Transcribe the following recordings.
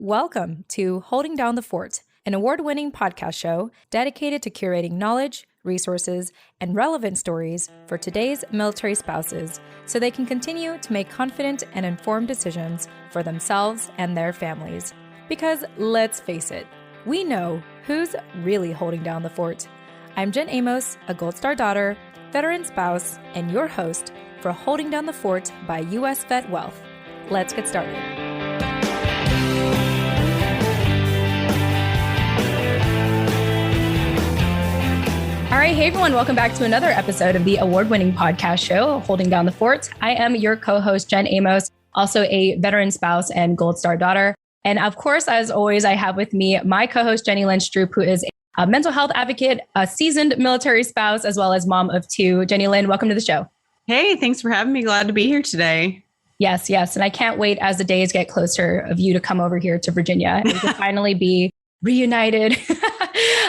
Welcome to Holding Down the Fort, an award-winning podcast show dedicated to curating knowledge, resources, and relevant stories for today's military spouses so they can continue to make confident and informed decisions for themselves and their families. Because let's face it, we know who's really holding down the fort. I'm Jen Amos, a Gold Star daughter, veteran spouse, and your host for Holding Down the Fort by U.S. Vet Wealth. Let's get started. All right, hey everyone, welcome back to another episode of the award-winning podcast show, Holding Down the Fort. I am your co-host, Jen Amos, also a veteran spouse and Gold Star daughter. And of course, as always, I have with me my co-host, Jenny Lynch-Drup, who is a mental health advocate, a seasoned military spouse, as well as mom of two. Jenny Lynn, welcome to the show. Hey, thanks for having me. Glad to be here today. Yes. And I can't wait as the days get closer of you to come over here to Virginia and to finally be reunited.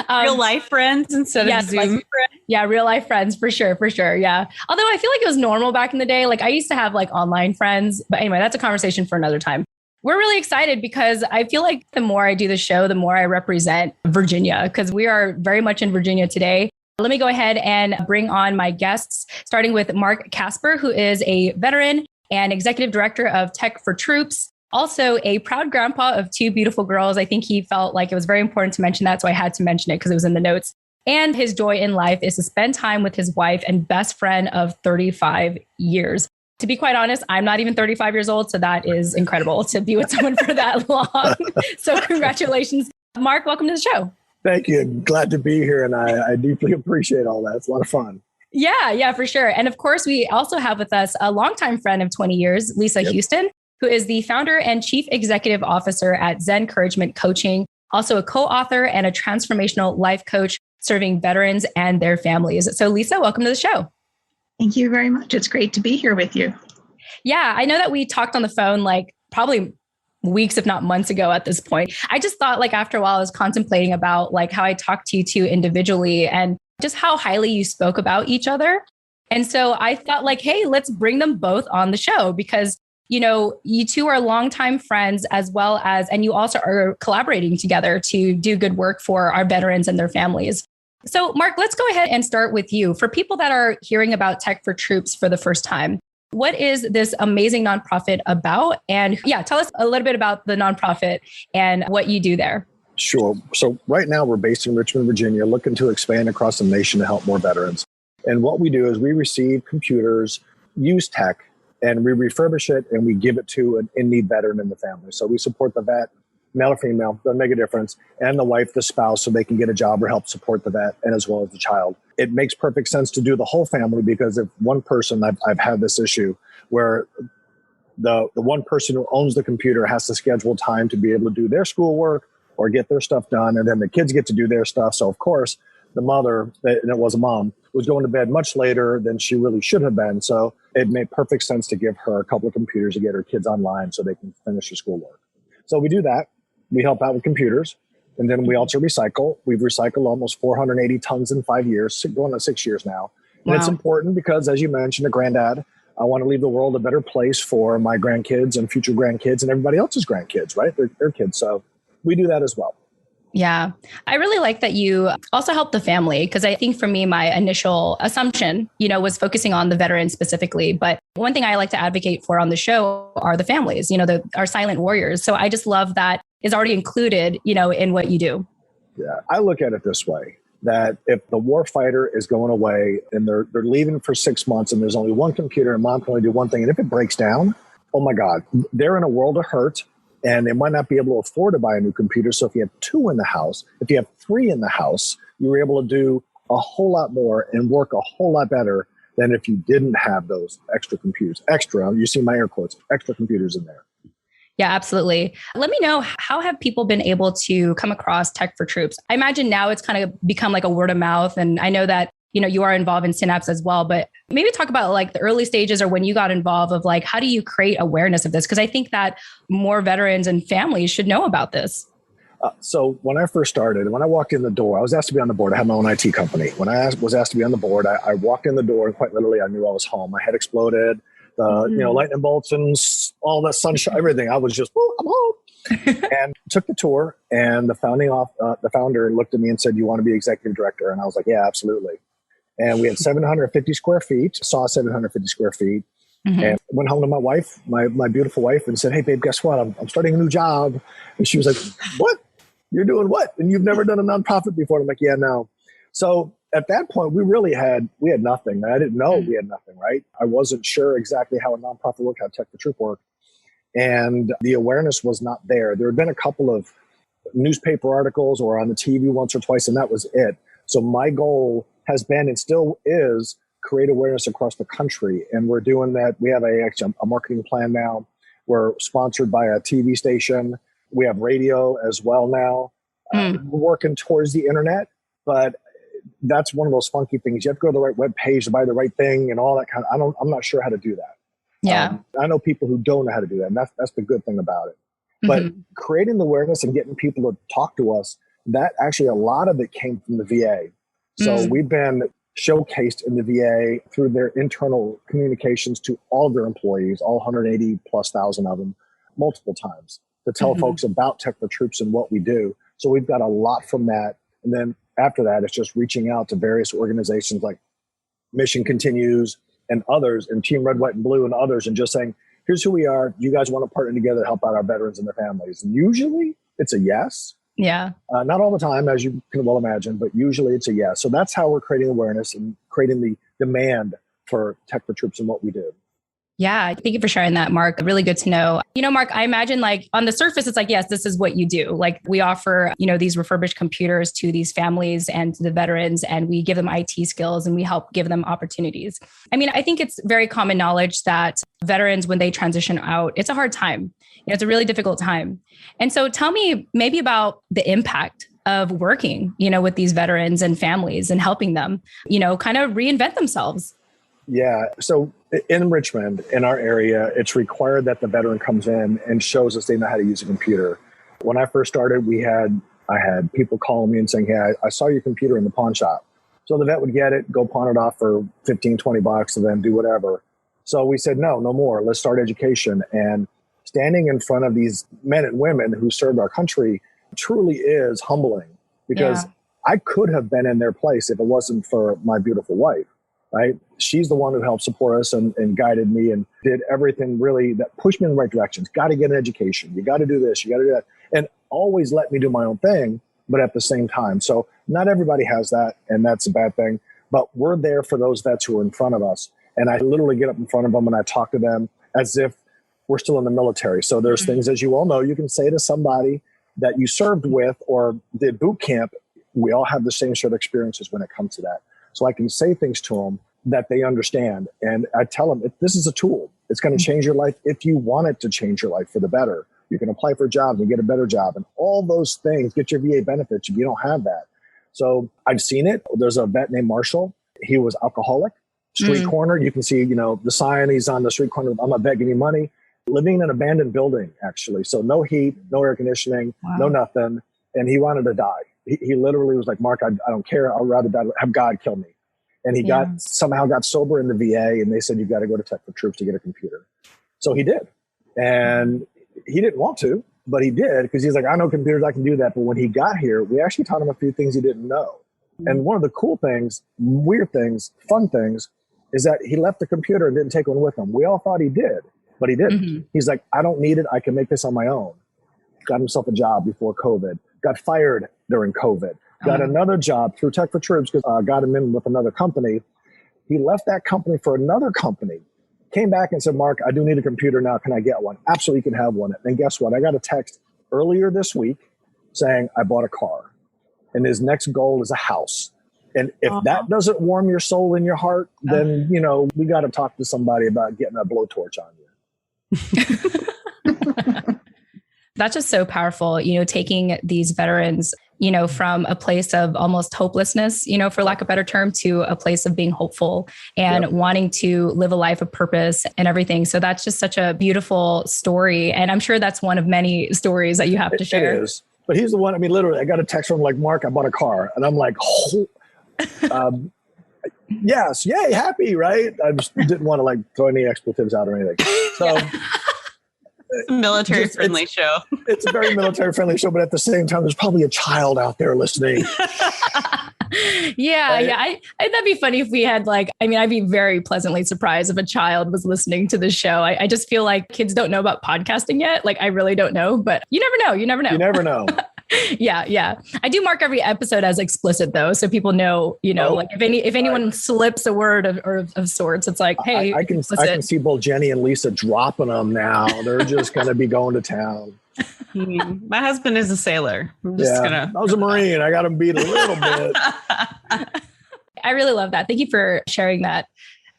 Real life friends instead of Zoom friends. Yeah, real life friends for sure. Yeah. Although I feel like it was normal back in the day. Like I used to have like online friends, but anyway, that's a conversation for another time. We're really excited because I feel like the more I do the show, the more I represent Virginia because we are very much in Virginia today. Let me go ahead and bring on my guests, starting with Mark Casper, who is a veteran and executive director of Tech for Troops. Also a proud grandpa of two beautiful girls. I think he felt like it was very important to mention that, so I had to mention it because it was in the notes. And his joy in life is to spend time with his wife and best friend of 35 years. To be quite honest, I'm not even 35 years old, so that is incredible to be with someone for that long. So congratulations. Mark, welcome to the show. Thank you. Glad to be here, and I deeply appreciate all that. It's a lot of fun. Yeah, for sure. And of course, we also have with us a longtime friend of 20 years, Lisa Houston, who is the founder and chief executive officer at Zencouragement Coaching, also a co-author and a transformational life coach serving veterans and their families. So Lisa, welcome to the show. Thank you very much. It's great to be here with you. Yeah, I know that we talked on the phone like probably weeks, if not months ago at this point. I just thought like after a while I was contemplating about like how I talked to you two individually and just how highly you spoke about each other. And so I thought like, hey, let's bring them both on the show because you know, you two are longtime friends as well as, and you also are collaborating together to do good work for our veterans and their families. So Mark, let's go ahead and start with you. For people that are hearing about Tech for Troops for the first time, what is this amazing nonprofit about? And yeah, tell us a little bit about the nonprofit and what you do there. Sure. So right now we're based in Richmond, Virginia, looking to expand across the nation to help more veterans. And what we do is we receive computers, use tech, and we refurbish it and we give it to an in-need veteran in the family. So we support the vet, male or female, doesn't make a difference, and the wife, the spouse, so they can get a job or help support the vet and as well as the child. It makes perfect sense to do the whole family because if one person, I've had this issue where the one person who owns the computer has to schedule time to be able to do their schoolwork or get their stuff done, and then the kids get to do their stuff. So of course, the mother, and it was a mom, was going to bed much later than she really should have been. So it made perfect sense to give her a couple of computers to get her kids online so they can finish their schoolwork. So we do that. We help out with computers. And then we also recycle. We've recycled almost 480 tons in 5 years, going on 6 years now. And It's important because, as you mentioned, a granddad, I want to leave the world a better place for my grandkids and future grandkids and everybody else's grandkids, right? Their kids. So we do that as well. Yeah, I really like that you also help the family because I think for me, my initial assumption, was focusing on the veterans specifically. But one thing I like to advocate for on the show are the families, our silent warriors. So I just love that is already included, in what you do. Yeah, I look at it this way, that if the war fighter is going away and they're leaving for 6 months and there's only one computer and mom can only do one thing. And if it breaks down, oh my God, they're in a world of hurt. And they might not be able to afford to buy a new computer. So if you have two in the house, if you have three in the house, you're able to do a whole lot more and work a whole lot better than if you didn't have those extra computers. You see my air quotes, extra computers in there. Yeah, absolutely. Let me know, how have people been able to come across Tech for Troops? I imagine now it's kind of become like a word of mouth. And I know that you are involved in Synapse as well, but maybe talk about like the early stages or when you got involved of like, how do you create awareness of this? Because I think that more veterans and families should know about this. So when I first started, when I walked in the door, I was asked to be on the board. I had my own IT company. When I was asked to be on the board, I walked in the door and quite literally I knew I was home. My head exploded, lightning bolts and all that sunshine, everything. I was just, I'm home. And took the tour, and the founder looked at me and said, "You want to be executive director?" And I was like, "Yeah, absolutely." And we had 750 square feet, saw 750 square feet, and went home to my wife, my beautiful wife, and said, "Hey, babe, guess what? I'm starting a new job." And she was like, "What? You're doing what? And you've never done a nonprofit before?" And I'm like, "Yeah, no." So at that point, we had nothing. I didn't know we had nothing, right? I wasn't sure exactly how a nonprofit worked, how Tech the Troop worked. And the awareness was not there. There had been a couple of newspaper articles or on the TV once or twice, and that was it. So my goal has been and still is create awareness across the country. And we're doing that. We have a marketing plan now. We're sponsored by a TV station. We have radio as well now. We're working towards the internet, but that's one of those funky things. You have to go to the right web page to buy the right thing and all that kind of. I'm not sure how to do that. Yeah. I know people who don't know how to do that, and that's the good thing about it. But creating the awareness and getting people to talk to us, that actually a lot of it came from the VA. So we've been showcased in the VA through their internal communications to all of their employees, all 180 plus thousand of them, multiple times to tell folks about Tech for Troops and what we do. So we've got a lot from that. And then after that, it's just reaching out to various organizations like Mission Continues and others, and Team Red, White, and Blue and others, and just saying, here's who we are. You guys want to partner together to help out our veterans and their families? And usually it's a yes. Yeah. Not all the time, as you can well imagine, but usually it's a yes. So that's how we're creating awareness and creating the demand for Tech for Troops and what we do. Yeah. Thank you for sharing that, Mark. Really good to know. Mark, I imagine like on the surface, it's like, yes, this is what you do. Like we offer, these refurbished computers to these families and to the veterans, and we give them IT skills and we help give them opportunities. I mean, I think it's very common knowledge that veterans, when they transition out, it's a hard time. It's a really difficult time. And so tell me maybe about the impact of working, with these veterans and families and helping them, kind of reinvent themselves. Yeah. So in Richmond, in our area, it's required that the veteran comes in and shows us they know how to use a computer. When I first started, I had people calling me and saying, "Hey, I saw your computer in the pawn shop." So the vet would get it, go pawn it off for $15-20 and then do whatever. So we said, no more. Let's start education. And standing in front of these men and women who served our country truly is humbling, because I could have been in their place if it wasn't for my beautiful wife. Right? She's the one who helped support us and guided me and did everything really that pushed me in the right directions. Got to get an education. You got to do this. You got to do that. And always let me do my own thing, but at the same time. So not everybody has that, and that's a bad thing. But we're there for those vets who are in front of us. And I literally get up in front of them and I talk to them as if we're still in the military. So there's things, as you all know, you can say to somebody that you served with or did boot camp. We all have the same sort of experiences when it comes to that. So I can say things to them that they understand. And I tell them, this is a tool. It's going to change your life if you want it to change your life for the better. You can apply for jobs and get a better job and all those things, get your VA benefits if you don't have that. So I've seen it. There's a vet named Marshall. He was alcoholic, street corner. You can see, the sign, he's on the street corner. I'm not begging you money. Living in an abandoned building, actually. So no heat, no air conditioning, no nothing. And he wanted to die. He literally was like, "Mark, I don't care. I'd rather die, have God kill me." And he somehow got sober in the VA, and they said, "You've got to go to Tech for Troops to get a computer." So he did. And he didn't want to, but he did, because he's like, "I know computers, I can do that." But when he got here, we actually taught him a few things he didn't know. And one of the cool things, weird things, fun things, is that he left the computer and didn't take one with him. We all thought he did, but he didn't. He's like, "I don't need it. I can make this on my own." Got himself a job before COVID. Got fired during COVID. Got another job through Tech for Troops because got him in with another company. He left that company for another company. Came back and said, "Mark, I do need a computer now. Can I get one?" "Absolutely, you can have one." And guess what? I got a text earlier this week saying, "I bought a car." And his next goal is a house. And if that doesn't warm your soul and your heart, then, we got to talk to somebody about getting a blowtorch on you. That's just so powerful, taking these veterans, from a place of almost hopelessness, for lack of a better term, to a place of being hopeful and wanting to live a life of purpose and everything. So that's just such a beautiful story. And I'm sure that's one of many stories that you have to share. It is. But he's the one, literally, I got a text from him like, "Mark, I bought a car." And I'm like, yes, yay, happy, right? I just didn't want to throw any expletives out or anything. So It's a military-friendly show. It's a very military-friendly show, but at the same time, there's probably a child out there listening. Yeah. That'd be funny if we had I'd be very pleasantly surprised if a child was listening to this show. I just feel like kids don't know about podcasting yet. I really don't know, but you never know. You never know. You never know. Yeah. I do mark every episode as explicit though. So people know, if anyone slips a word of sorts, it's like, hey, I can see both Jenny and Lisa dropping them now. They're just going to be going to town. My husband is a sailor. I was a Marine. I got him beat a little bit. I really love that. Thank you for sharing that.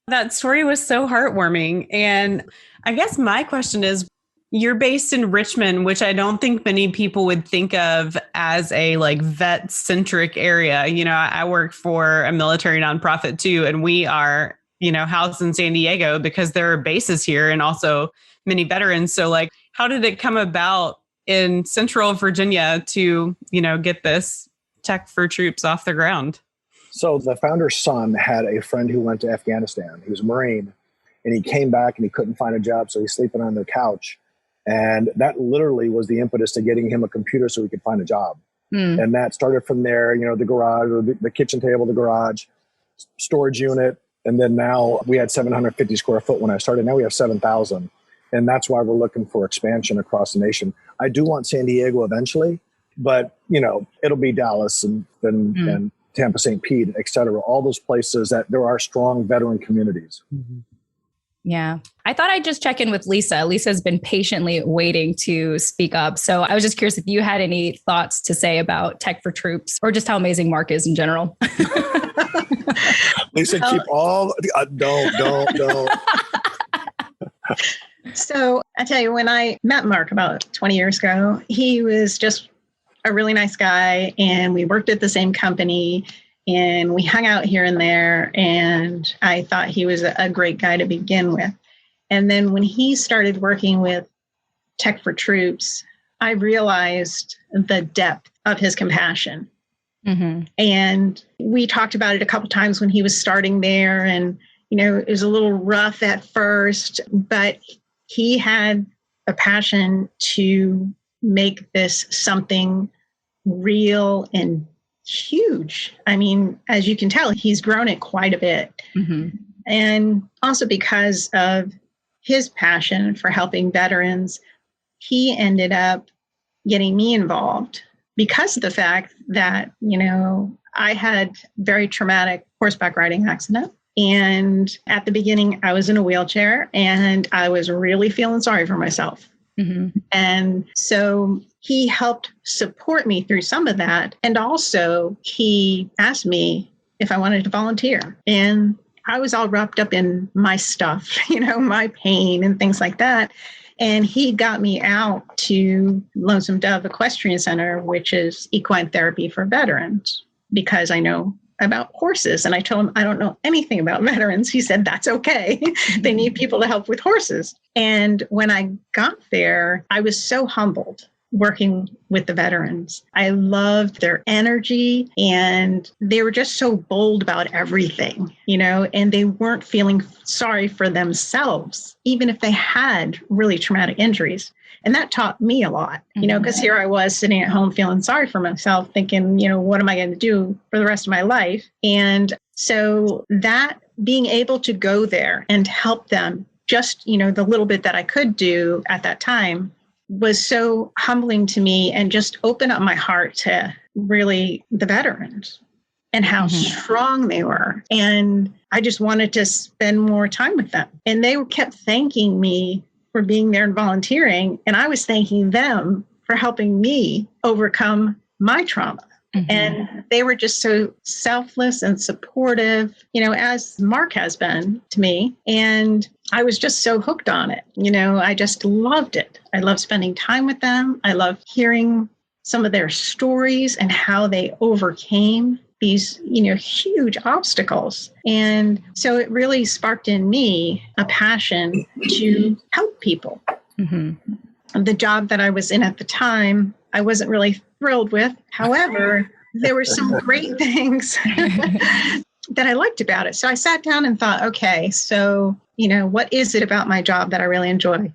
That story was so heartwarming. And I guess my question is, you're based in Richmond, which I don't think many people would think of as a vet-centric area. I work for a military nonprofit too, and we are, housed in San Diego because there are bases here and also many veterans. So how did it come about in Central Virginia to, get this Tech for Troops off the ground? So the founder's son had a friend who went to Afghanistan. He was a Marine, and he came back and he couldn't find a job, so he's sleeping on their couch. And that literally was the impetus to getting him a computer so he could find a job. And that started from there, the garage, or the kitchen table, the garage, storage unit. And then now we had 750 square foot when I started. Now we have 7,000. And that's why we're looking for expansion across the nation. I do want San Diego eventually, but, it'll be Dallas and Tampa, St. Pete, et cetera. All those places that there are strong veteran communities. Mm-hmm. Yeah. I thought I'd just check in with Lisa. Lisa's been patiently waiting to speak up. So I was just curious if you had any thoughts to say about Tech for Troops or just how amazing Mark is in general. Lisa, keep all, don't. So I tell you, when I met Mark about 20 years ago, he was just a really nice guy, and we worked at the same company. And we hung out here and there, and I thought he was a great guy to begin with. And then when he started working with Tech for Troops, I realized the depth of his compassion. Mm-hmm. And we talked about it a couple times when he was starting there, and it was a little rough at first, but he had a passion to make this something real and huge. I mean, as you can tell, he's grown it quite a bit. Mm-hmm. And also because of his passion for helping veterans, he ended up getting me involved because of the fact that, I had very traumatic horseback riding accident. And at the beginning, I was in a wheelchair and I was really feeling sorry for myself. Mm-hmm. And so he helped support me through some of that. And also he asked me if I wanted to volunteer. And I was all wrapped up in my stuff, my pain and things like that. And he got me out to Lonesome Dove Equestrian Center, which is equine therapy for veterans, because I know about horses. And I told him, I don't know anything about veterans. He said, that's okay. They need people to help with horses. And when I got there, I was so humbled working with the veterans. I loved their energy, and they were just so bold about everything, and they weren't feeling sorry for themselves, even if they had really traumatic injuries. And that taught me a lot, because here I was sitting at home feeling sorry for myself, thinking, what am I going to do for the rest of my life? And so that being able to go there and help them, just, the little bit that I could do at that time, was so humbling to me, and just opened up my heart to really the veterans and how strong they were. And I just wanted to spend more time with them. And they kept thanking me for being there and volunteering. And I was thanking them for helping me overcome my trauma. Mm-hmm. And they were just so selfless and supportive, as Mark has been to me. And I was just so hooked on it. I just loved it. I love spending time with them. I love hearing some of their stories and how they overcame these, huge obstacles. And so it really sparked in me a passion to help people. Mm-hmm. The job that I was in at the time, I wasn't really thrilled with. However, there were some great things that I liked about it. So I sat down and thought, okay, so, what is it about my job that I really enjoy?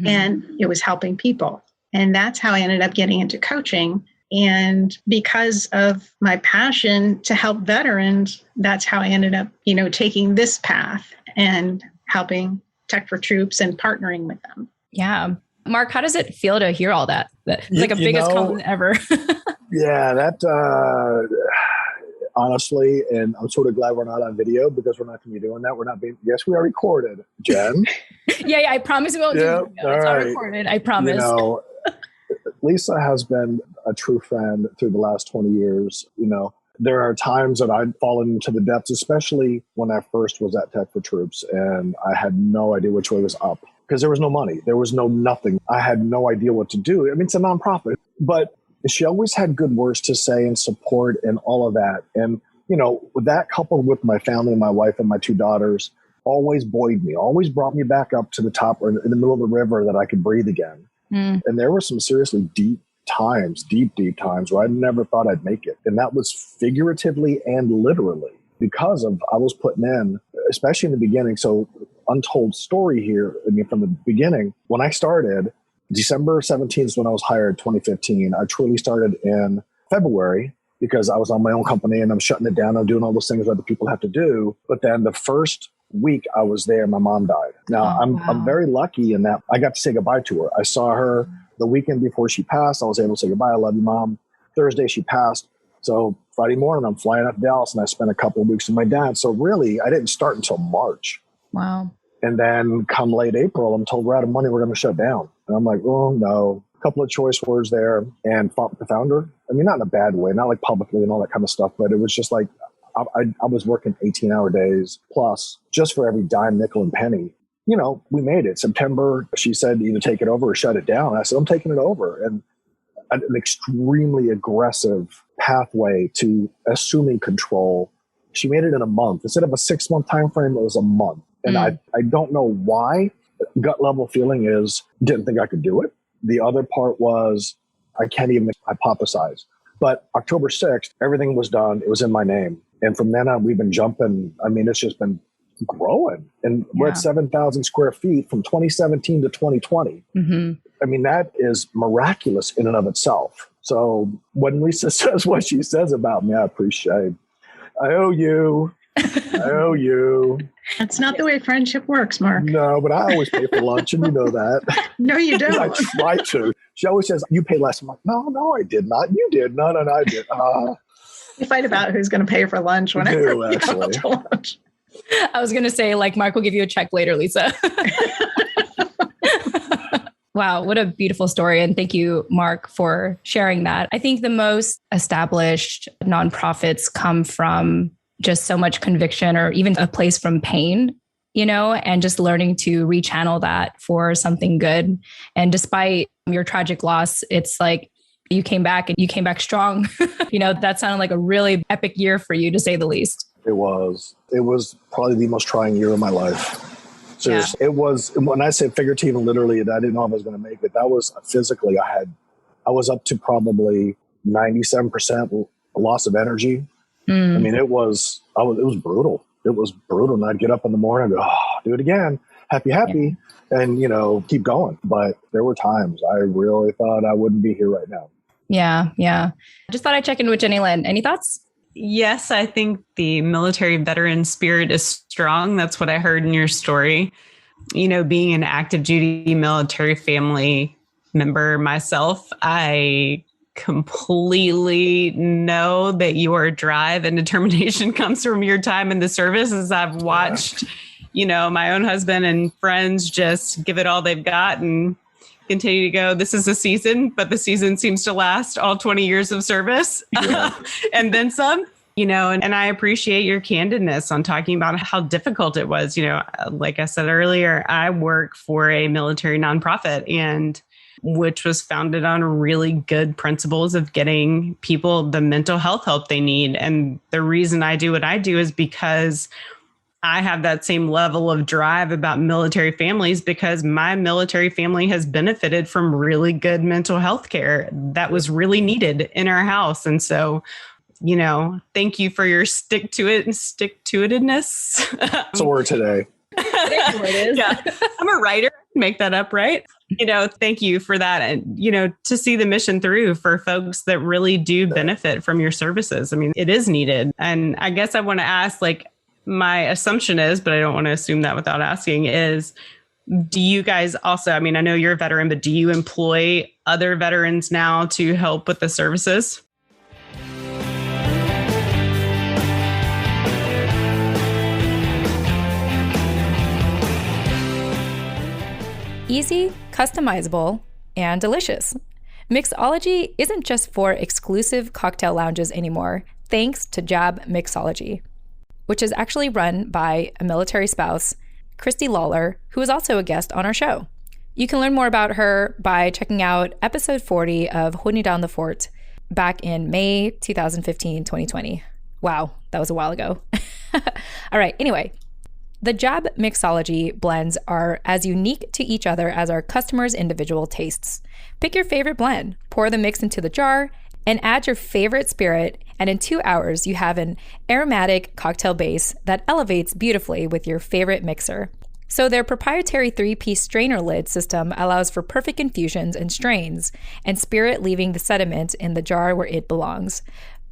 and it was helping people. And that's how I ended up getting into coaching. And because of my passion to help veterans, that's how I ended up, taking this path and helping Tech for Troops and partnering with them. Yeah. Mark, how does it feel to hear all that? It's like a biggest compliment ever. Yeah, that honestly, and I'm sort of glad we're not on video because we're not going to be doing that. We're not being, yes, we are recorded, Jen. Yeah, I promise we won't do video. It's all recorded. I promise. Lisa has been a true friend through the last 20 years. There are times that I'd fallen into the depths, especially when I first was at Tech for Troops, and I had no idea which way was up because there was no money. There was nothing. I had no idea what to do. I mean, it's a nonprofit, but she always had good words to say and support and all of that. And, that coupled with my family, my wife and my 2 daughters, always buoyed me, always brought me back up to the top or in the middle of the river that I could breathe again. And there were some seriously deep times where I never thought I'd make it. And that was figuratively and literally because of I was putting in, especially in the beginning. So untold story here. I mean, from the beginning, when I started, December 17th is when I was hired, 2015. I truly started in February because I was on my own company and I'm shutting it down. I'm doing all those things that other people have to do. But then the first week I was there, my mom died. Now, I'm very lucky in that I got to say goodbye to her. I saw her the weekend before she passed. I was able to say goodbye. I love you, Mom. Thursday, she passed. So Friday morning, I'm flying up to Dallas and I spent a couple of weeks with my dad. So really, I didn't start until March. Wow. And then come late April, I'm told we're out of money. We're going to shut down. And I'm like, oh, no. A couple of choice words there and fought with the founder. I mean, not in a bad way, not like publicly and all that kind of stuff, but it was just like, I was working 18-hour days plus just for every dime, nickel, and penny. We made it. September, she said either take it over or shut it down. I said, I'm taking it over. And an extremely aggressive pathway to assuming control. She made it in a month. Instead of a 6-month time frame, it was a month. And I don't know why. Gut level feeling is didn't think I could do it. The other part was I can't even hypothesize. But October 6th, everything was done. It was in my name. And from then on, we've been jumping. I mean, it's just been growing. And we're at 7,000 square feet from 2017 to 2020. I mean, that is miraculous in and of itself. So when Lisa says what she says about me, I appreciate. I owe you. I owe you. That's not the way friendship works, Mark. No, but I always pay for lunch, and you know that. No, you don't. I try to. She always says, you pay less. I'm like, no, I did not. You did. No, I did. We fight about who's going to pay for lunch whenever we go out to lunch. I was going to say, Mark will give you a check later, Lisa. Wow, what a beautiful story. And thank you, Mark, for sharing that. I think the most established nonprofits come from just so much conviction or even a place from pain, and just learning to rechannel that for something good. And despite your tragic loss, it's like you came back and you came back strong. That sounded like a really epic year for you, to say the least. It was probably the most trying year of my life. Seriously. Yeah. It was, when I say figurative and literally, I didn't know if I was going to make it. That was physically, I was up to probably 97% loss of energy. I mean, it was brutal. It was brutal. And I'd get up in the morning and go, do it again. Happy. Yeah. And, keep going. But there were times I really thought I wouldn't be here right now. Yeah. Just thought I'd check in with Jenny Lynn. Any thoughts? Yes, I think the military veteran spirit is strong. That's what I heard in your story. Being an active duty military family member myself, I completely know that your drive and determination comes from your time in the service, as I've watched, my own husband and friends just give it all they've got and continue to go. This is a season, but the season seems to last all 20 years of service and then some, and I appreciate your candidness on talking about how difficult it was. Like I said earlier, I work for a military nonprofit and which was founded on really good principles of getting people the mental health help they need. And the reason I do what I do is because I have that same level of drive about military families because my military family has benefited from really good mental health care that was really needed in our house. And so, thank you for your stick-to-itedness. That's a word today. Yeah. I'm a writer. Make that up, right? Thank you for that. And, to see the mission through for folks that really do benefit from your services. I mean, it is needed. And I guess I want to ask, my assumption is, but I don't want to assume that without asking, is, do you guys also, I mean, I know you're a veteran, but do you employ other veterans now to help with the services? Easy, customizable, and delicious. Mixology isn't just for exclusive cocktail lounges anymore, thanks to Jab Mixology, which is actually run by a military spouse, Christy Lawler, who is also a guest on our show. You can learn more about her by checking out episode 40 of Holding Down the Fort back in May 2015-2020. Wow, that was a while ago. All right, anyway. The Jab Mixology blends are as unique to each other as our customers' individual tastes. Pick your favorite blend, pour the mix into the jar, and add your favorite spirit, and in 2 hours, you have an aromatic cocktail base that elevates beautifully with your favorite mixer. So their proprietary 3-piece strainer lid system allows for perfect infusions and strains, and spirit leaving the sediment in the jar where it belongs.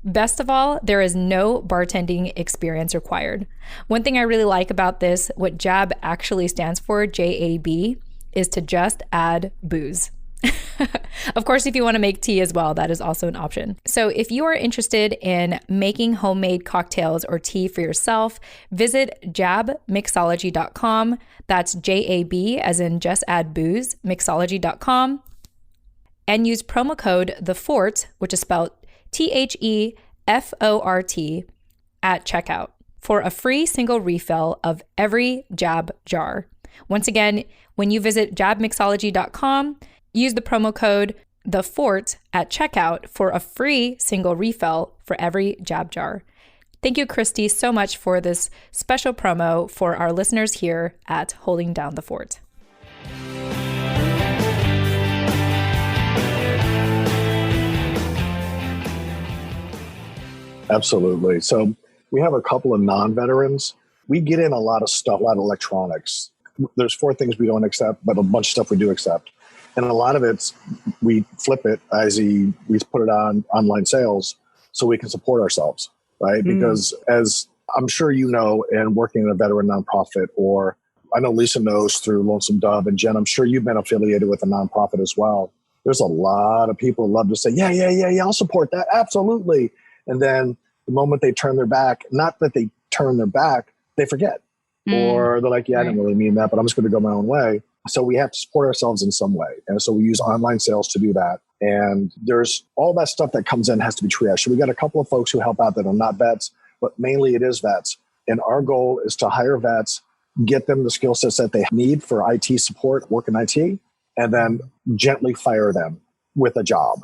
Best of all, there is no bartending experience required. One thing I really like about this, what JAB actually stands for, JAB, is to just add booze. Of course, if you want to make tea as well, that is also an option. So if you are interested in making homemade cocktails or tea for yourself, visit jabmixology.com. That's JAB as in just add booze, mixology.com. And use promo code THEFORT, which is spelled THEFORT, at checkout for a free single refill of every Jab jar. Once again, when you visit jabmixology.com, use the promo code THEFORT at checkout for a free single refill for every Jab jar. Thank you, Christy, so much for this special promo for our listeners here at Holding Down the Fort. Absolutely. So we have a couple of non-veterans. We get in a lot of stuff, a lot of electronics. There's 4 things we don't accept, but a bunch of stuff we do accept. And a lot of it's, we flip it, we put it on online sales so we can support ourselves, right? Mm. Because as I'm sure you know, and working in a veteran nonprofit, or I know Lisa knows through Lonesome Dove, and Jen, I'm sure you've been affiliated with a nonprofit as well. There's a lot of people who love to say, yeah, I'll support that. Absolutely. And then the moment they turn their back, not that they turn their back, they forget. Or they're like, I didn't really mean that, but I'm just going to go my own way. So we have to support ourselves in some way. And so we use online sales to do that. And there's all that stuff that comes in has to be triaged. So we got a couple of folks who help out that are not vets, but mainly it is vets. And our goal is to hire vets, get them the skill sets that they need for IT support, work in IT, and then gently fire them with a job.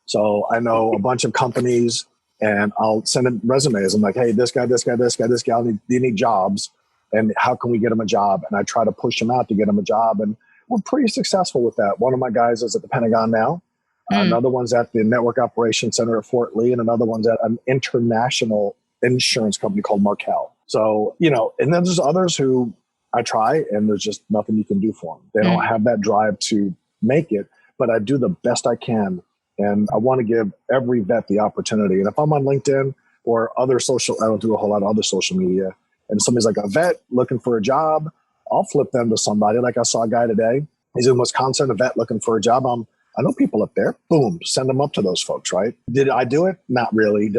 So I know a bunch of companies, and I'll send them resumes. I'm like, hey, this guy, they need jobs. And how can we get them a job? And I try to push them out to get them a job. And we're pretty successful with that. One of my guys is at the Pentagon now. Another one's at the Network Operations Center at Fort Lee. And another one's at an international insurance company called Markel. So, and then there's others who I try, and there's just nothing you can do for them. They don't have that drive to make it, but I do the best I can. And I want to give every vet the opportunity. And if I'm on LinkedIn or other social, I don't do a whole lot of other social media, and somebody's like a vet looking for a job, I'll flip them to somebody. Like I saw a guy today, he's in Wisconsin, a vet looking for a job. I know people up there. Boom, send them up to those folks, right? Did I do it? Not really.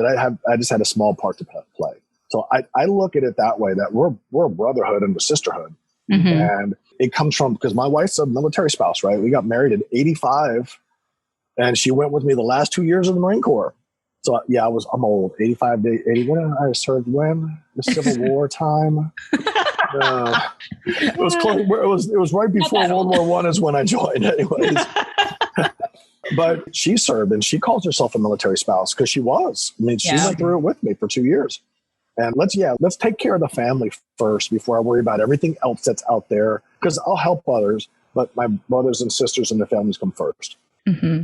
I just had a small part to play. So I look at it that way, that we're a brotherhood and a sisterhood. Mm-hmm. And it comes from, because my wife's a military spouse, right? We got married at 85, and she went with me the last 2 years of the Marine Corps. So yeah, I'm old. 85 to 80. When I served, when the Civil War time. It was close. It was right before World War I is when I joined, anyways. But she served, and she calls herself a military spouse because she was. I mean, she went through it with me for 2 years. And let's take care of the family first before I worry about everything else that's out there. Because I'll help others, but my brothers and sisters and their families come first. Mm-hmm.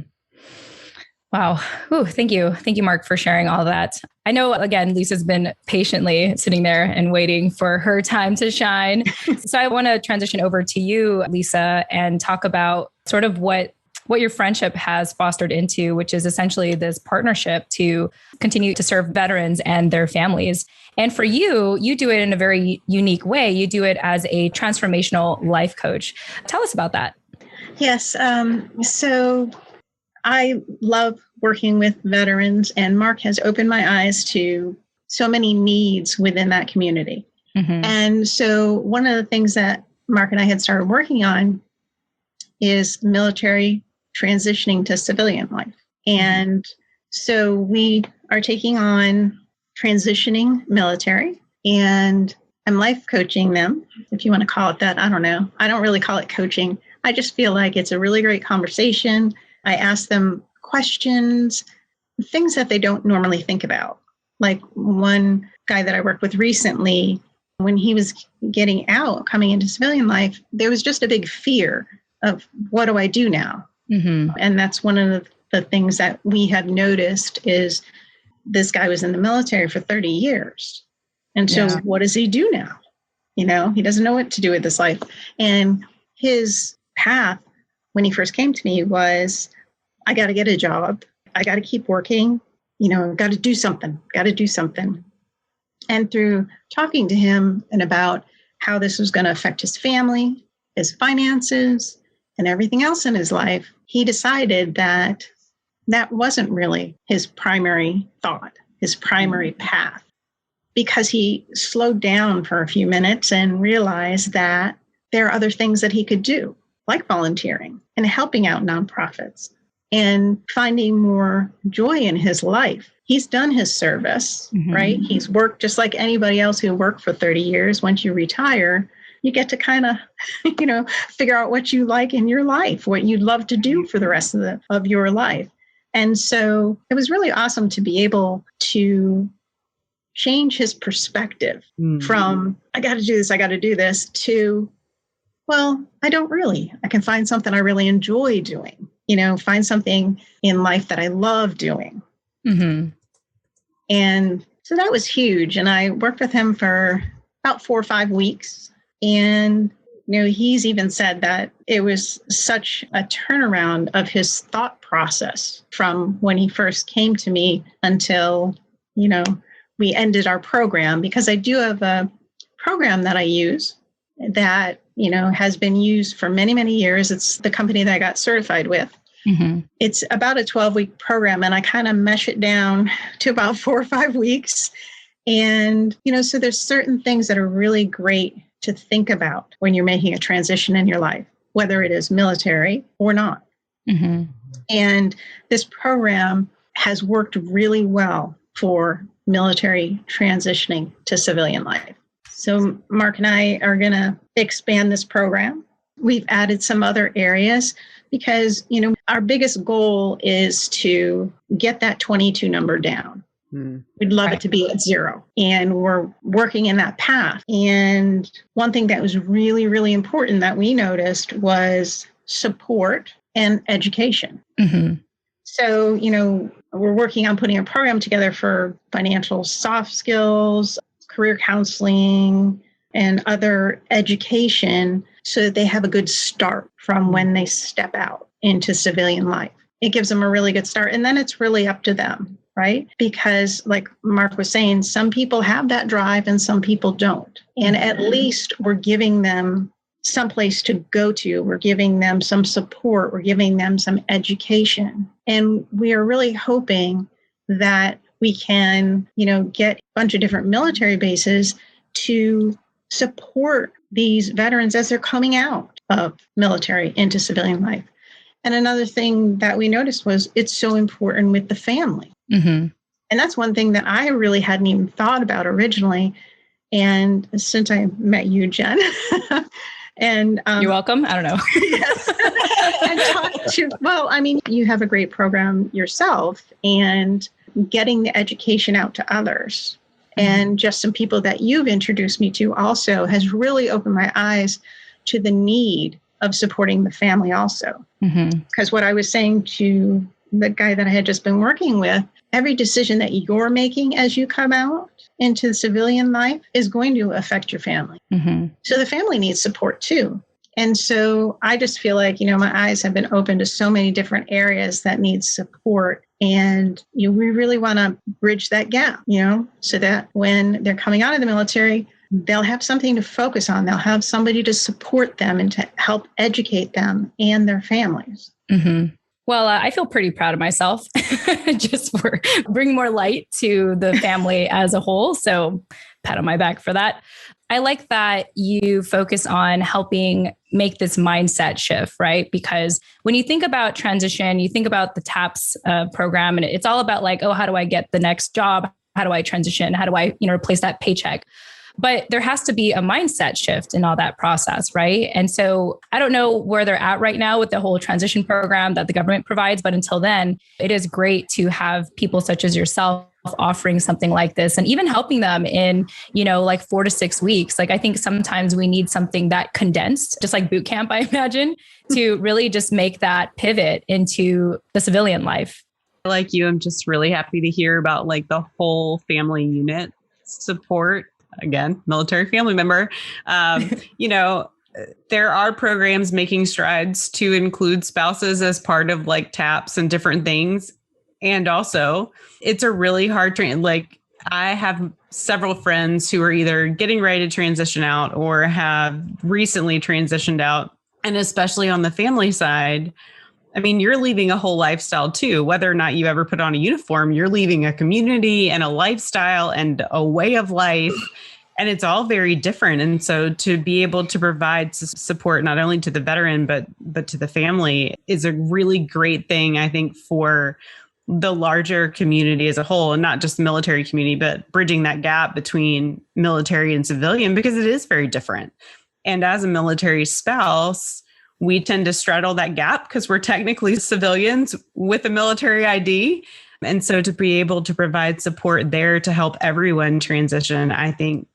Wow. Ooh, thank you. Thank you, Mark, for sharing all that. I know, again, Lisa's been patiently sitting there and waiting for her time to shine. So I want to transition over to you, Lisa, and talk about sort of what your friendship has fostered into, which is essentially this partnership to continue to serve veterans and their families. And for you, you do it in a very unique way. You do it as a transformational life coach. Tell us about that. Yes. So I love working with veterans, and Mark has opened my eyes to so many needs within that community. Mm-hmm. And so one of the things that Mark and I had started working on is military transitioning to civilian life. And so we are taking on transitioning military, and I'm life coaching them, if you want to call it that. I don't know. I don't really call it coaching. I just feel like it's a really great conversation. I ask them questions, things that they don't normally think about. Like one guy that I worked with recently, when he was getting out, coming into civilian life, there was just a big fear of, what do I do now? Mm-hmm. And that's one of the things that we have noticed is this guy was in the military for 30 years. And so what does he do now? You know, he doesn't know what to do with his life. And his path when he first came to me was, I got to get a job. I got to keep working. You know, got to do something. And through talking to him and about how this was going to affect his family, his finances, and everything else in his life, he decided that that wasn't really his primary thought, his primary path, because he slowed down for a few minutes and realized that there are other things that he could do, like volunteering and helping out nonprofits and finding more joy in his life. He's done his service, right? He's worked just like anybody else who worked for 30 years. Once you retire, you get to kind of, figure out what you like in your life, what you'd love to do for the rest of your life. And so it was really awesome to be able to change his perspective from, I got to do this, to, well, I don't really. I can find something I really enjoy doing, find something in life that I love doing. Mm-hmm. And so that was huge. And I worked with him for about 4 or 5 weeks. And, he's even said that it was such a turnaround of his thought process from when he first came to me until, we ended our program, because I do have a program that I use that, has been used for many, many years. It's the company that I got certified with. Mm-hmm. It's about a 12-week program, and I kind of mesh it down to about 4 or 5 weeks. And, so there's certain things that are really great to think about when you're making a transition in your life, whether it is military or not. Mm-hmm. And this program has worked really well for military transitioning to civilian life. So Mark and I are going to expand this program. We've added some other areas because, our biggest goal is to get that 22 number down. We'd love it to be at 0. And we're working in that path. And one thing that was really, really important that we noticed was support and education. Mm-hmm. So, we're working on putting a program together for financial soft skills, career counseling, and other education so that they have a good start from when they step out into civilian life. It gives them a really good start. And then it's really up to them, right? Because like Mark was saying, some people have that drive and some people don't. And at least we're giving them some place to go to. We're giving them some support. We're giving them some education. And we are really hoping that we can, get a bunch of different military bases to support these veterans as they're coming out of military into civilian life. And another thing that we noticed was it's so important with the family. Mm-hmm. And that's one thing that I really hadn't even thought about originally. And since I met you, Jen, and you're welcome. I don't know. Yes. And talk to, you have a great program yourself, and getting the education out to others. And just some people that you've introduced me to also has really opened my eyes to the need of supporting the family also. Because what I was saying to the guy that I had just been working with, every decision that you're making as you come out into civilian life is going to affect your family. So the family needs support too. And so I just feel like, my eyes have been open to so many different areas that need support. And we really want to bridge that gap, so that when they're coming out of the military, they'll have something to focus on. They'll have somebody to support them and to help educate them and their families. Mm-hmm. Well, I feel pretty proud of myself just for bringing more light to the family as a whole. So pat on my back for that. I like that you focus on helping make this mindset shift, right? Because when you think about transition, you think about the TAPS program, and it's all about like, oh, how do I get the next job? How do I transition? How do I, replace that paycheck? But there has to be a mindset shift in all that process, right? And so I don't know where they're at right now with the whole transition program that the government provides, but until then, it is great to have people such as yourself offering something like this and even helping them in, like 4 to 6 weeks. Like I think sometimes we need something that condensed, just like boot camp, I imagine, to really just make that pivot into the civilian life. Like you, I'm just really happy to hear about like the whole family unit support. Again, military family member. There are programs making strides to include spouses as part of like TAPS and different things. And also, it's a really hard like I have several friends who are either getting ready to transition out or have recently transitioned out. And especially on the family side, I mean, you're leaving a whole lifestyle too. Whether or not you ever put on a uniform, you're leaving a community and a lifestyle and a way of life. And it's all very different. And so to be able to provide support, not only to the veteran, but to the family is a really great thing, I think, for the larger community as a whole, and not just the military community, but bridging that gap between military and civilian, because it is very different. And as a military spouse, we tend to straddle that gap because we're technically civilians with a military ID. And so to be able to provide support there to help everyone transition, I think,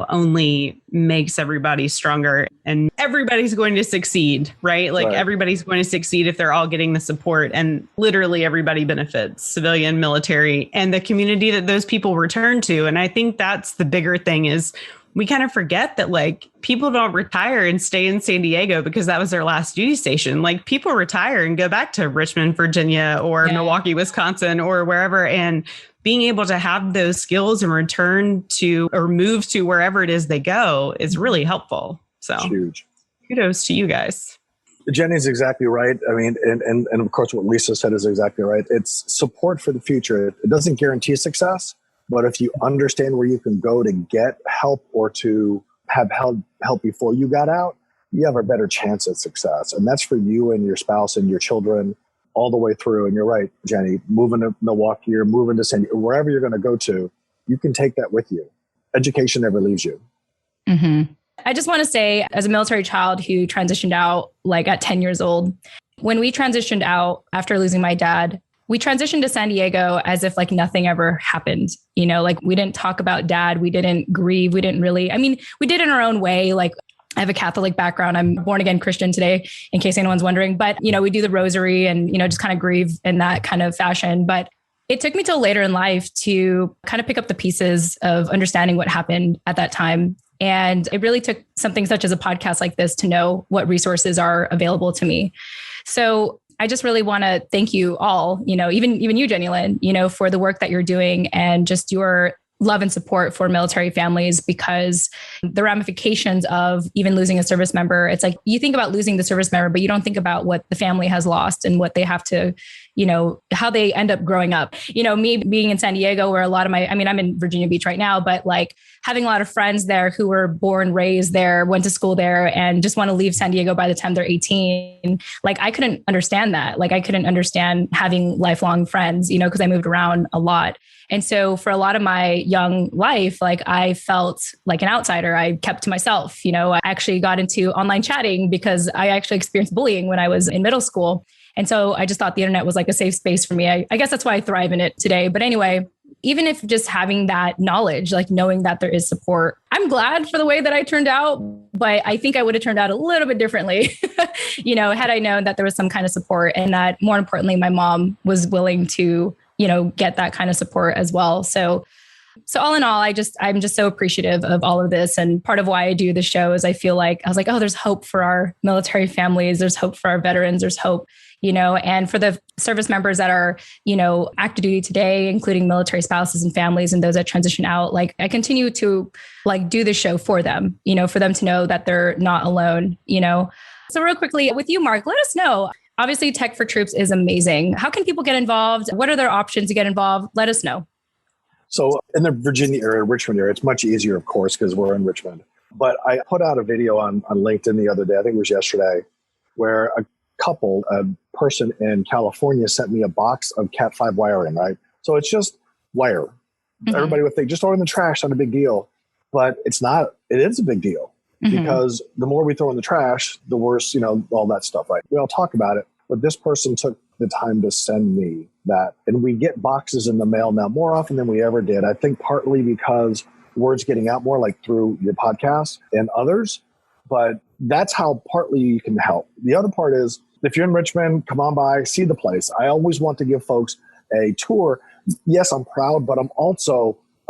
only makes everybody stronger, and everybody's going to succeed, right? Like everybody's going to succeed if they're all getting the support, and literally everybody benefits, civilian, military, and the community that those people return to. And I think that's the bigger thing is we kind of forget that like people don't retire and stay in San Diego because that was their last duty station. Like people retire and go back to Richmond, Virginia, or Milwaukee, Wisconsin, or wherever. And being able to have those skills and return to or move to wherever it is they go is really helpful. So huge. Kudos to you guys. Jenny's exactly right. I mean, and of course what Lisa said is exactly right. It's support for the future. It doesn't guarantee success, but if you understand where you can go to get help or to have help before you got out, you have a better chance at success. And that's for you and your spouse and your children all the way through. And you're right, Jenny, moving to Milwaukee or moving to San Diego, wherever you're going to go to, you can take that with you. Education never leaves you. Mm-hmm. I just want to say, as a military child who transitioned out like at 10 years old, when we transitioned out after losing my dad, we transitioned to San Diego as if like nothing ever happened. Like we didn't talk about dad. We didn't grieve. We didn't really, we did in our own way. Like I have a Catholic background. I'm born again Christian today, in case anyone's wondering. But, we do the rosary and, just kind of grieve in that kind of fashion. But it took me till later in life to kind of pick up the pieces of understanding what happened at that time. And it really took something such as a podcast like this to know what resources are available to me. So I just really want to thank you all, even you, Jenny Lynn, for the work that you're doing and just your love and support for military families, because the ramifications of even losing a service member, it's like you think about losing the service member, but you don't think about what the family has lost and what they have to, how they end up growing up. Me being in San Diego, where a lot of I'm in Virginia Beach right now, but like having a lot of friends there who were born, raised there, went to school there, and just want to leave San Diego by the time they're 18. Like I couldn't understand that. Like I couldn't understand having lifelong friends, because I moved around a lot. And so for a lot of my young life, like I felt like an outsider. I kept to myself. I actually got into online chatting because I actually experienced bullying when I was in middle school. And so I just thought the internet was like a safe space for me. I guess that's why I thrive in it today. But anyway, even if just having that knowledge, like knowing that there is support, I'm glad for the way that I turned out, but I think I would have turned out a little bit differently, had I known that there was some kind of support, and that more importantly, my mom was willing to, get that kind of support as well. So So all in all, I'm just so appreciative of all of this. And part of why I do the show is I was like, oh, there's hope for our military families. There's hope for our veterans. There's hope, and for the service members that are, active duty today, including military spouses and families and those that transition out. Like I continue to do the show for them, for them to know that they're not alone, So real quickly with you, Mark, let us know. Obviously, Tech for Troops is amazing. How can people get involved? What are their options to get involved? Let us know. So in the Virginia area, Richmond area, it's much easier, of course, because we're in Richmond. But I put out a video on LinkedIn the other day, I think it was yesterday, where a person in California sent me a box of Cat 5 wiring, right? So it's just wire. Mm-hmm. Everybody would think, just throw it in the trash, not a big deal. But it's not, it is a big deal. Mm-hmm. Because the more we throw in the trash, the worse, all that stuff, right? We all talk about it, but this person took the time to send me that. And we get boxes in the mail now more often than we ever did. I think partly because word's getting out more, like through your podcast and others, but that's how partly you can help. The other part is, if you're in Richmond, come on by, see the place. I always want to give folks a tour. Yes, I'm proud, but I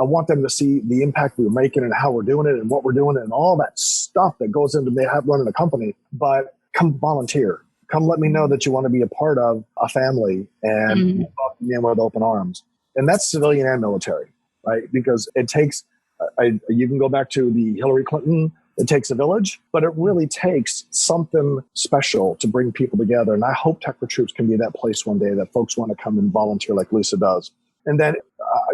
want them to see the impact we're making and how we're doing it and what we're doing and all that stuff that goes into running a company. But come volunteer. Come let me know that you want to be a part of a family and welcome you in with open arms. And that's civilian and military, right? Because it takes, you can go back to the Hillary Clinton, it takes a village, but it really takes something special to bring people together. And I hope Tech for Troops can be that place one day that folks want to come and volunteer like Lisa does. And then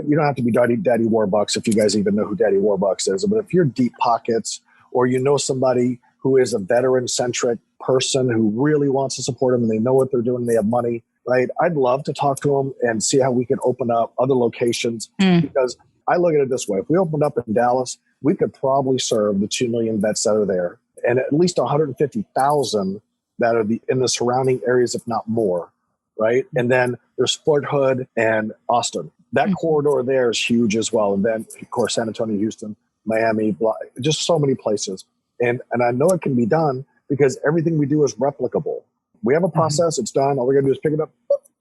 you don't have to be Daddy Warbucks if you guys even know who Daddy Warbucks is. But if you're deep pockets or you know somebody who is a veteran-centric person who really wants to support them and they know what they're doing, they have money, right? I'd love to talk to them and see how we can open up other locations. Because I look at it this way. If we opened up in Dallas, we could probably serve the 2 million vets that are there and at least 150,000 that are in the surrounding areas, if not more. Right. And then there's Fort Hood and Austin. That corridor there is huge as well. And then, of course, San Antonio, Houston, Miami, just so many places. And I know it can be done because everything we do is replicable. We have a process. It's done. All we got to do is pick it up,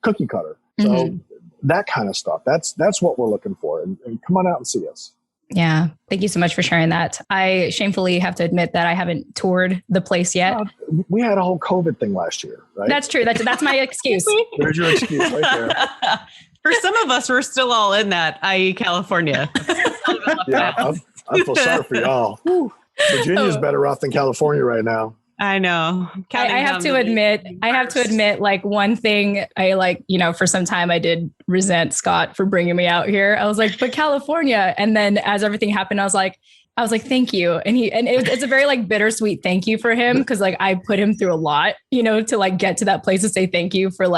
cookie cutter. So that kind of stuff. That's what we're looking for. And come on out and see us. Yeah. Thank you so much for sharing that. I shamefully have to admit that I haven't toured the place yet. We had a whole COVID thing last year, right? That's true. That's my excuse. There's your excuse right there. For some of us, we're still all in that, i.e. California. Yeah, I feel sorry for y'all. Virginia's better off than California right now. I know. I have to admit, like one thing for some time I did resent Scott for bringing me out here. I was like, but California. And then as everything happened, I was like, thank you. And it's a very bittersweet thank you for him. Cause I put him through a lot, to get to that place to say thank you for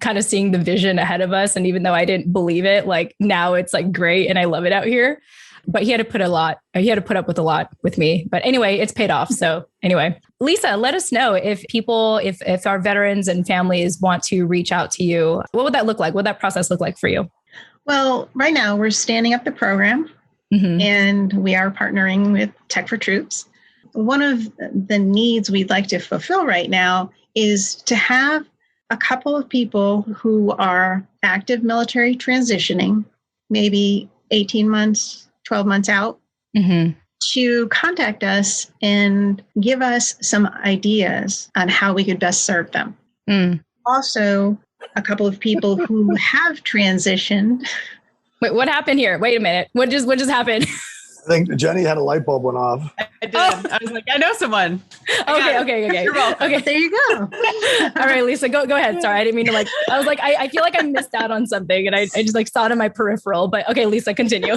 kind of seeing the vision ahead of us. And even though I didn't believe it, now it's great. And I love it out here. But he had to put up with a lot with me. But anyway, it's paid off. So anyway, Lisa, let us know if our veterans and families want to reach out to you. What would that look like? What would that process look like for you? Well, right now we're standing up the program and we are partnering with Tech for Troops. One of the needs we'd like to fulfill right now is to have a couple of people who are active military transitioning, maybe 18 months, 12 months out, to contact us and give us some ideas on how we could best serve them. Also, a couple of people who have transitioned. Wait, what happened here? Wait a minute. What just happened? I think Jenny had a light bulb went off. I did. I was like, I know someone. Okay. You're welcome. Okay, there you go. All right, Lisa, go ahead. Sorry, I didn't mean to I was like, I feel like I missed out on something and I just saw it in my peripheral. But okay, Lisa, continue.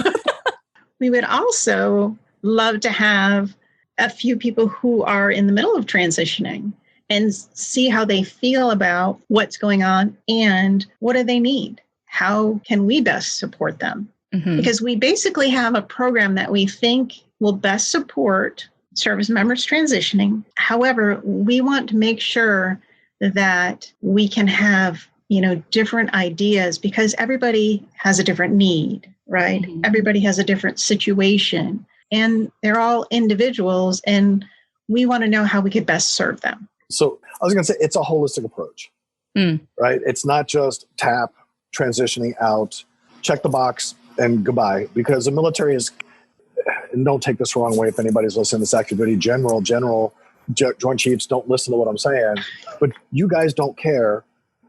We would also love to have a few people who are in the middle of transitioning and see how they feel about what's going on and what do they need? How can we best support them? Because we basically have a program that we think will best support service members transitioning. However, we want to make sure that we can have, different ideas because everybody has a different need, right? Everybody has a different situation and they're all individuals and we want to know how we could best serve them. So I was going to say, it's a holistic approach, right? It's not just tap, transitioning out, check the box, and goodbye, because the military is, and don't take this the wrong way if anybody's listening to this active duty, Joint Chiefs, don't listen to what I'm saying, but you guys don't care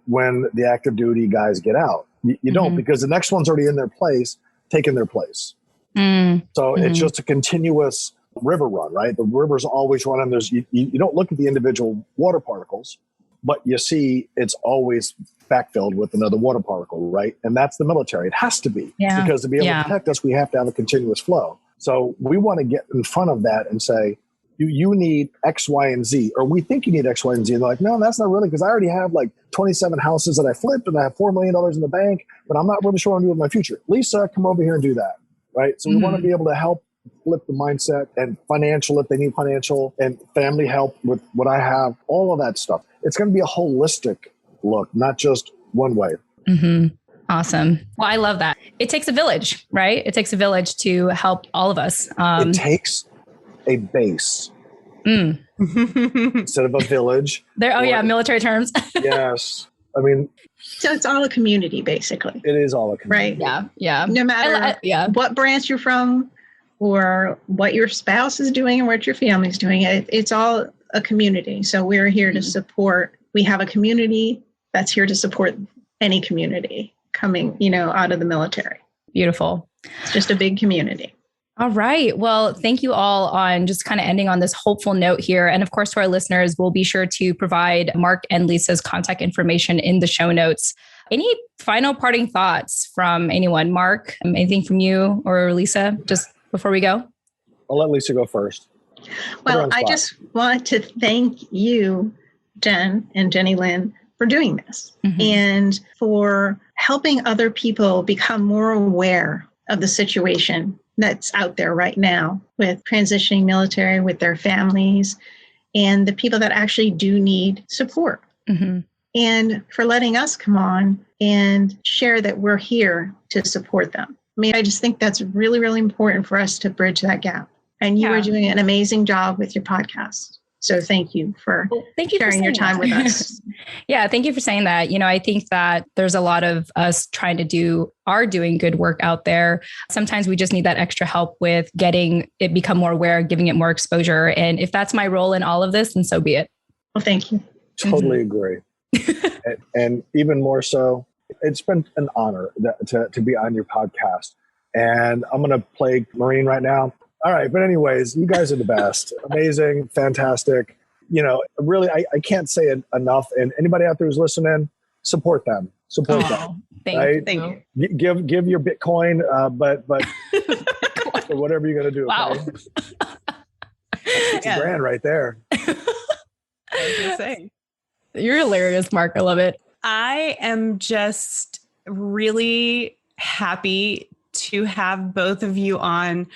when the active duty guys get out. You don't, because the next one's already in their place, taking their place. So it's just a continuous river run, right? The river's always running. You don't look at the individual water particles, but you see it's always backfilled with another water particle, right? And that's the military. It has to be, because to be able to protect us, we have to have a continuous flow. So we want to get in front of that and say, you need X, Y, and Z, or we think you need X, Y, and Z. And they're like, no, that's not really, because I already have like 27 houses that I flipped and I have $4 million in the bank, but I'm not really sure what I'm doing with my future. Lisa, come over here and do that, right? So we want to be able to help flip the mindset, and financial if they need financial, and family help with what I have, all of that stuff. It's going to be a holistic look, not just one way. Awesome. Well, I love that. It takes a village, right? It takes a village to help all of us. It takes a base instead of a village. Military terms. Yes. I mean, so it's all a community, basically. It is all a community. Right. Yeah. No matter what branch you're from or what your spouse is doing or what your family's doing, it's all a community. So we're here to support. We have a community that's here to support any community coming, out of the military. Beautiful. It's just a big community. All right. Well, thank you all on just kind of ending on this hopeful note here. And of course, to our listeners, we'll be sure to provide Mark and Lisa's contact information in the show notes. Any final parting thoughts from anyone? Mark, anything from you or Lisa, just before we go? I'll let Lisa go first. Well, I just want to thank you, Jen and Jenny Lynn, for doing this and for helping other people become more aware of the situation that's out there right now with transitioning military, with their families, and the people that actually do need support. And for letting us come on and share that we're here to support them. I mean, I just think that's really, really important for us to bridge that gap. And you are doing an amazing job with your podcast. So thank you for sharing your time with us. Yeah, thank you for saying that. I think that there's a lot of us trying to doing good work out there. Sometimes we just need that extra help with getting it become more aware, giving it more exposure. And if that's my role in all of this, then so be it. Well, thank you. Totally agree. and even more so, it's been an honor to be on your podcast. And I'm going to play Marine right now. All right. But anyways, you guys are the best. Amazing. Fantastic. Really, I can't say it enough. And anybody out there who's listening, support them. Support them. Thank you. Give your Bitcoin, but for whatever you're going to do. Wow. Okay? That's $50,000 right there. I was going to say. You're hilarious, Mark. I love it. I am just really happy to have both of you on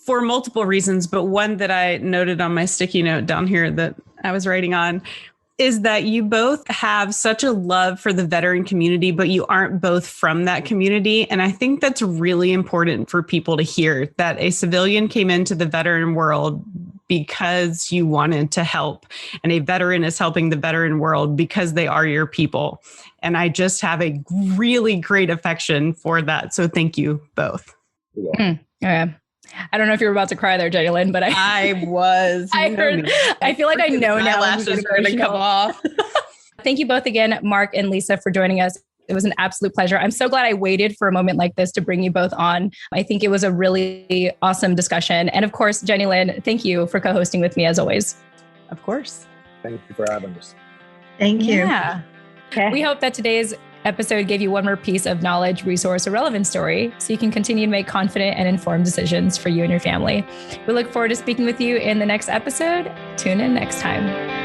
for multiple reasons, but one that I noted on my sticky note down here that I was writing on is that you both have such a love for the veteran community, but you aren't both from that community. And I think that's really important for people to hear, that a civilian came into the veteran world because you wanted to help, and a veteran is helping the veteran world because they are your people. And I just have a really great affection for that. So thank you both. Okay. I don't know if you're about to cry there, Jenny Lynn, but I was. I feel like I know now. Eyelashes are going to come off. Thank you both again, Mark and Lisa, for joining us. It was an absolute pleasure. I'm so glad I waited for a moment like this to bring you both on. I think it was a really awesome discussion. And of course, Jenny Lynn, thank you for co-hosting with me as always. Of course. Thank you for having us. Thank you. Yeah. Okay. We hope that today's episode gave you one more piece of knowledge, resource, or relevant story so you can continue to make confident and informed decisions for you and your family. We look forward to speaking with you in the next episode. Tune in next time.